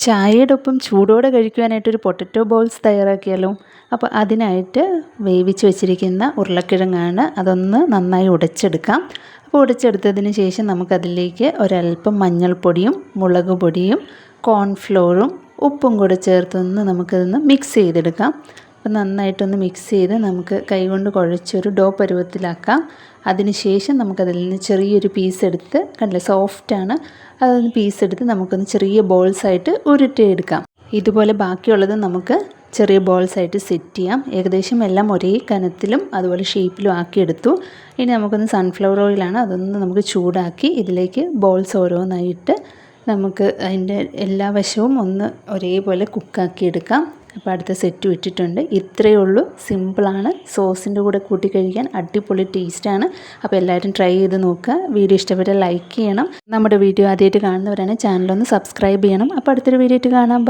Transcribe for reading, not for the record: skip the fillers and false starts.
ചായയുടെ ഒപ്പം ചൂടോടെ കഴിക്കുവാനായിട്ടൊരു പൊട്ടറ്റോ ബോൾസ് തയ്യാറാക്കിയാലോ. അപ്പോൾ അതിനായിട്ട് വേവിച്ച് വെച്ചിരിക്കുന്ന ഉരുളക്കിഴങ്ങാണ്. അതൊന്ന് നന്നായി ഉടച്ചെടുക്കാം. അപ്പോൾ ഉടച്ചെടുത്തതിന് ശേഷം നമുക്കതിലേക്ക് ഒരല്പം മഞ്ഞൾപ്പൊടിയും മുളക് പൊടിയും കോൺഫ്ലോറും ഉപ്പും കൂടെ ചേർത്തൊന്ന് നമുക്കതൊന്ന് മിക്സ് ചെയ്തെടുക്കാം. അപ്പോൾ നന്നായിട്ടൊന്ന് മിക്സ് ചെയ്ത് നമുക്ക് കൈകൊണ്ട് കുഴച്ചൊരു ഡോ പരുവത്തിലാക്കാം. അതിനുശേഷം നമുക്കതിൽ നിന്ന് ചെറിയൊരു പീസ് എടുത്ത്, കണ്ടില്ലേ സോഫ്റ്റാണ്, അതൊന്ന് പീസ് എടുത്ത് നമുക്കൊന്ന് ചെറിയ ബോൾസായിട്ട് ഉരുട്ടിയെടുക്കാം. ഇതുപോലെ ബാക്കിയുള്ളത് നമുക്ക് ചെറിയ ബോൾസായിട്ട് സെറ്റ് ചെയ്യാം. ഏകദേശം എല്ലാം ഒരേ കനത്തിലും അതുപോലെ ഷേപ്പിലും ആക്കിയെടുത്തു. ഇനി നമുക്കൊന്ന് സൺഫ്ലവർ ഓയിലാണ്, അതൊന്ന് നമുക്ക് ചൂടാക്കി ഇതിലേക്ക് ബോൾസ് ഓരോന്നായിട്ട് നമുക്ക് അതിൻ്റെ എല്ലാ വശവും ഒന്ന് ഒരേപോലെ കുക്കാക്കി എടുക്കാം. അപ്പോൾ അടുത്ത സെറ്റ് ഇട്ടിട്ടുണ്ട്. ഇത്രയേ ഉള്ളൂ, സിമ്പിളാണ്. സോസിൻ്റെ കൂടെ കൂട്ടി കഴിക്കാൻ അടിപൊളി ടേസ്റ്റാണ്. അപ്പോൾ എല്ലാവരും ട്രൈ ചെയ്ത് നോക്കുക. വീഡിയോ ഇഷ്ടപ്പെട്ടാൽ ലൈക്ക് ചെയ്യണം. നമ്മുടെ വീഡിയോ ആദ്യമായിട്ട് കാണുന്നവരാണ് ചാനലൊന്ന് സബ്സ്ക്രൈബ് ചെയ്യണം. അപ്പോൾ അടുത്തൊരു വീഡിയോ ആയിട്ട് കാണാം.